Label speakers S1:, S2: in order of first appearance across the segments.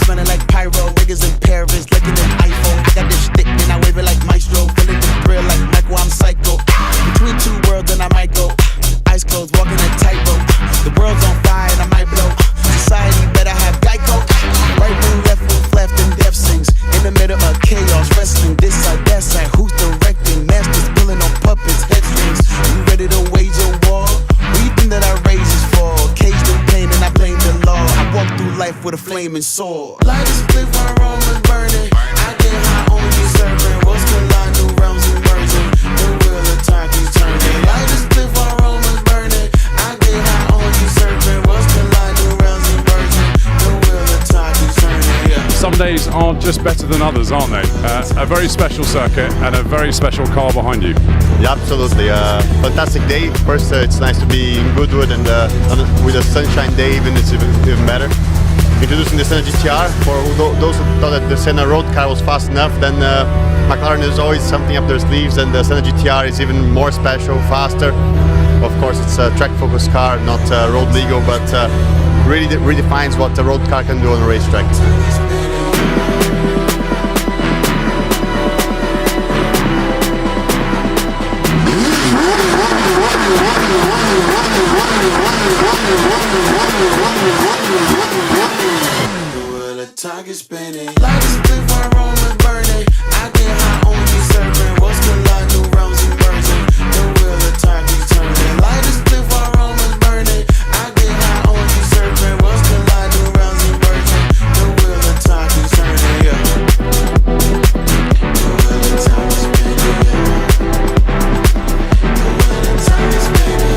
S1: Smelling like pyro, niggas in Paris, looking at iPhone. I got this stick and I wave it like maestro, feeling the thrill like Michael, I'm psycho. Between two worlds and I might go. Eyes closed, walking a tightrope. The world's on fire and I might blow. Society better have Geico. Right move, left and death sings. In the middle of chaos, wrestling this side, that side. Who's directing? Masters pulling on puppets, headstrings. You ready to wage a war? What you think that I raise is for? Caged in pain and I blame the law. I walk through life with a flaming sword. Light is split while Rome is burning. I get high on you serving. What's collide, new realms emerging. The wheel of time keeps turning. Light is split while Rome is burning. I get high on you serving. What's collide, new realms emerging. The wheel of time keeps turning. Yeah.
S2: Some days are just better than others, aren't they? A very special circuit and a very special car behind you.
S3: Yeah, absolutely. Fantastic day. First, it's nice to be in Goodwood, and with a sunshine day, it's even better. Introducing the Senna GTR. For those who thought that the Senna road car was fast enough, then McLaren is always something up their sleeves, and the Senna GTR is even more special, faster. Of course, it's a track-focused car, not road legal, but really redefines what a road car can do on a racetrack.
S1: Target spinning. Light is split while Rome is burning. I get high on you serving. What's collide, new realms emerging. The wheel of time keeps turning. Light is split while Rome is burning. I get high on you serving. What's collide, new realms emerging. The wheel of time keeps turning. Yeah. The wheel of time is spinning. The wheel of time is spinning.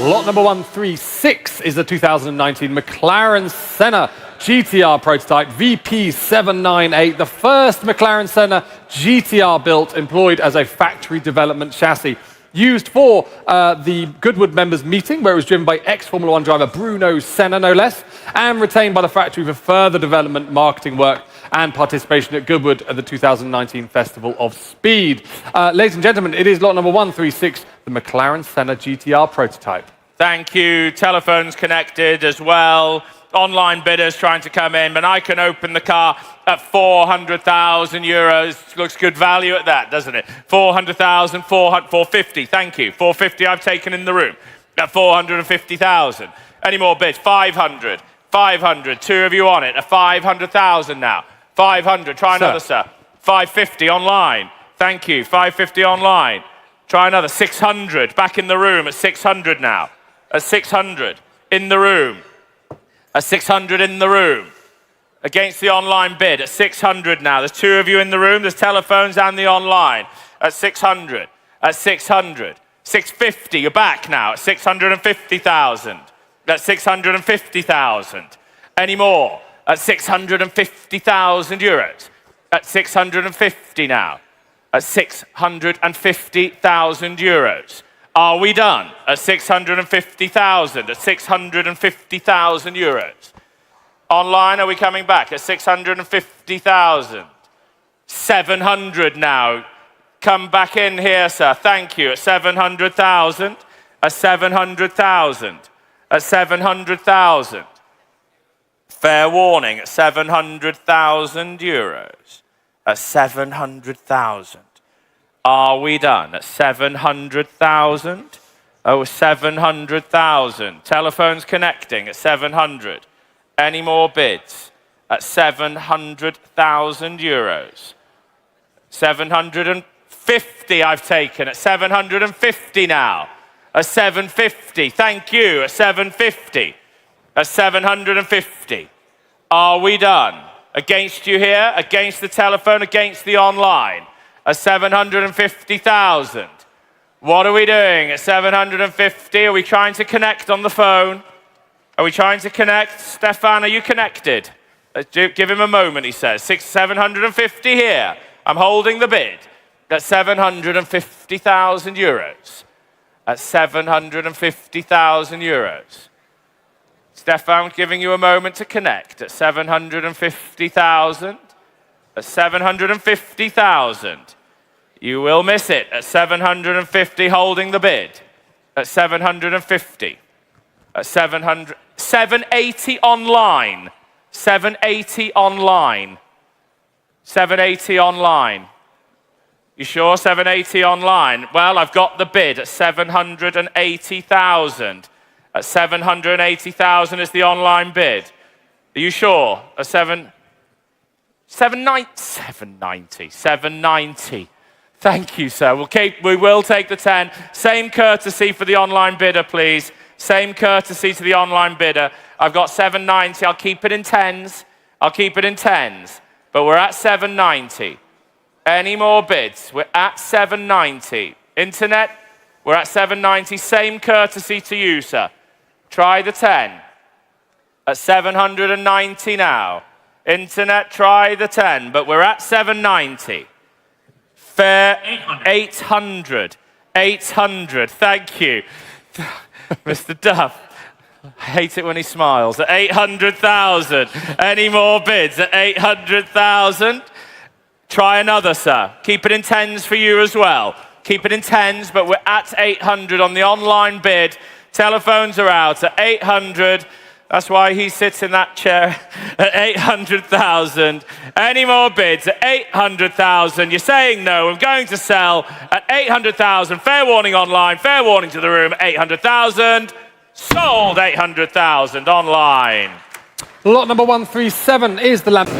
S4: Lot number 136 is the 2019 McLaren Senna GTR prototype VP798, the first McLaren Senna GTR built, employed as a factory development chassis. Used for the Goodwood members meeting, where it was driven by ex-Formula 1 driver Bruno Senna, no less, and retained by the factory for further development, marketing work, and participation at Goodwood at the 2019 Festival of Speed. Ladies and gentlemen, it is lot number 136, the McLaren Senna GTR prototype.
S5: Thank you. Telephones connected as well. Online bidders trying to come in, but I can open the car at 400,000 euros. Looks good value at that, doesn't it? 400,000, 450. Thank you. 450 I've taken in the room. At 450,000. Any more bids? 500. 500. Two of you on it. At 500,000 now. 500. Try another, sir. 550 online. Thank you. 550 online. Try another. 600. Back in the room at 600 now. At 600. In the room. At 600 in the room. Against the online bid at 600 now. There's two of you in the room. There's telephones and the online. At 600. At 600. 650. You're back now. At 650,000. At 650,000. Any more? At 650,000 euros. At 650 now. At 650,000 euros. Are we done? At 650,000. At 650,000 euros. Online, are we coming back? At 650,000. 700 now. Come back in here, sir. Thank you. At 700,000. At 700,000. At 700,000. Fair warning. At 700,000 euros. At 700,000. Are we done? At 700,000. Oh, 700,000. Telephones connecting at 700. Any more bids? At 700,000 euros. 750 I've taken at 750 now. At 750, thank you, at 750. At 750. Are we done? Against you here, against the telephone, against the online. At 750,000. What are we doing at 750? Are we trying to connect on the phone? Are we trying to connect? Stefan, are you connected? Give him a moment, he says. 750 here. I'm holding the bid at 750,000 euros. At 750,000 euros. Stefan, giving you a moment to connect at 750,000. At 750,000. You will miss it at 750, holding the bid. At 750. At 700. 780 online. 780 online. 780 online. You sure 780 online? Well, I've got the bid at 780,000. At 780,000 is the online bid. Are you sure? At 790. Thank you, sir. We will take the 10. Same courtesy for the online bidder, please. Same courtesy to the online bidder. I've got 790. I'll keep it in 10s. I'll keep it in 10s. But we're at 790. Any more bids? We're at 790. Internet, we're at 790. Same courtesy to you, sir. Try the 10. At 790 now. Internet, try the 10. But we're at 790. Fair 800. 800. Thank you. Mr. Duff. I hate it when he smiles. At 800,000. Any more bids at 800,000? Try another, sir. Keep it in 10s for you as well. Keep it in 10s, but we're at 800 on the online bid. Telephones are out at 800. That's why he sits in that chair at 800,000. Any more bids at 800,000? You're saying no. I'm going to sell at 800,000. Fair warning online. Fair warning to the room. 800,000. Sold 800,000 online.
S4: Lot number 137 is the lamp.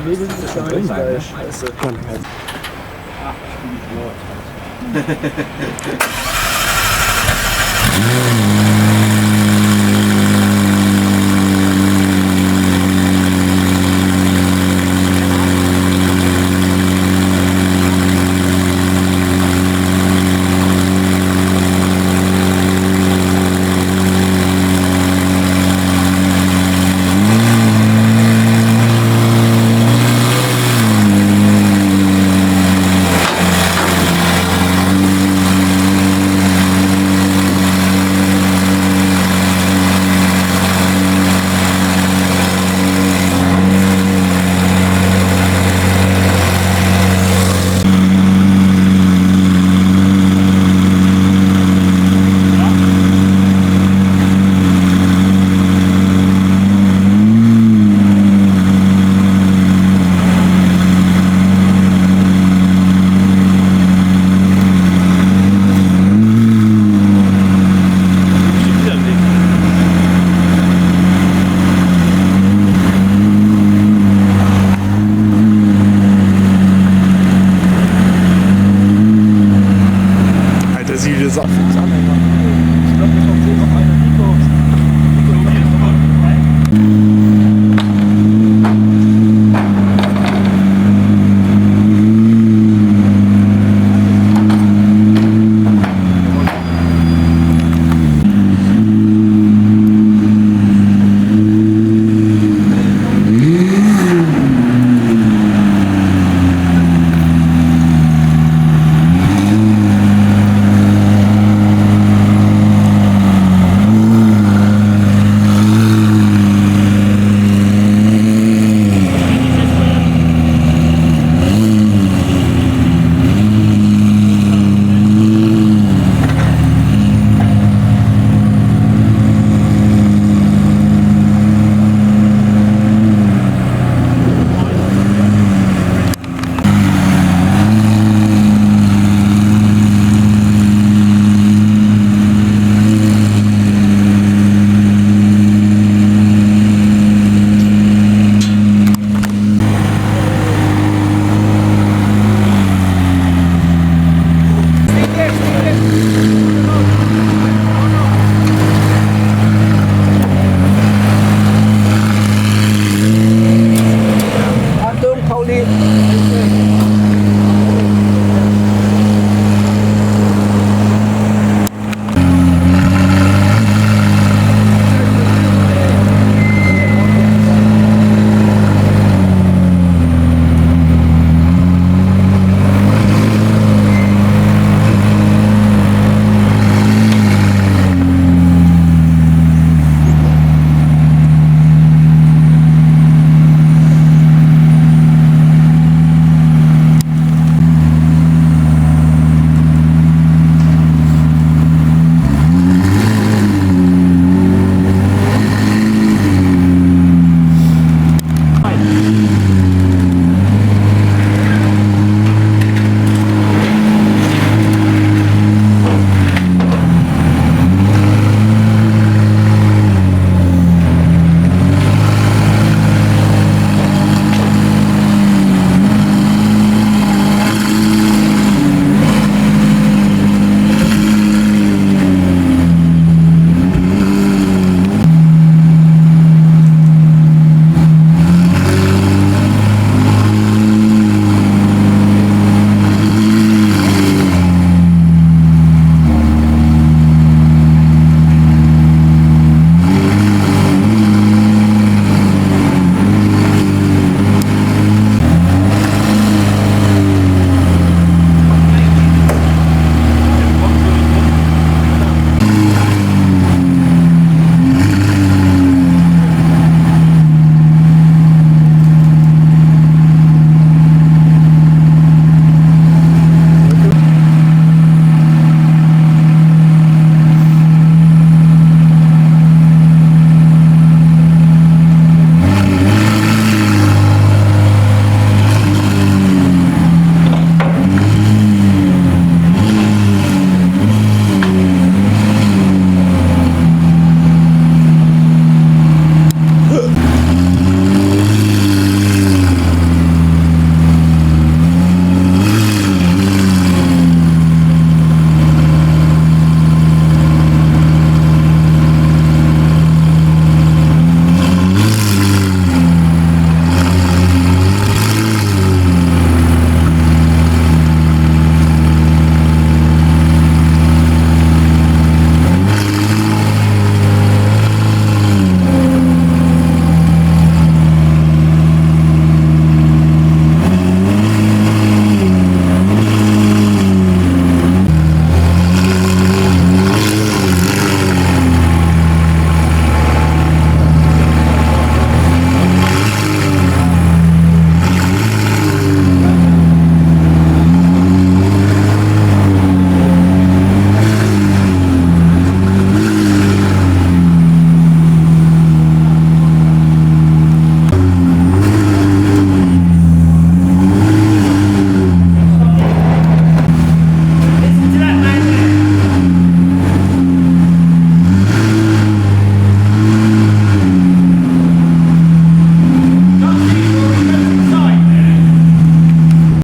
S6: Mädels ist gar nicht geil. Scheiße. Ach,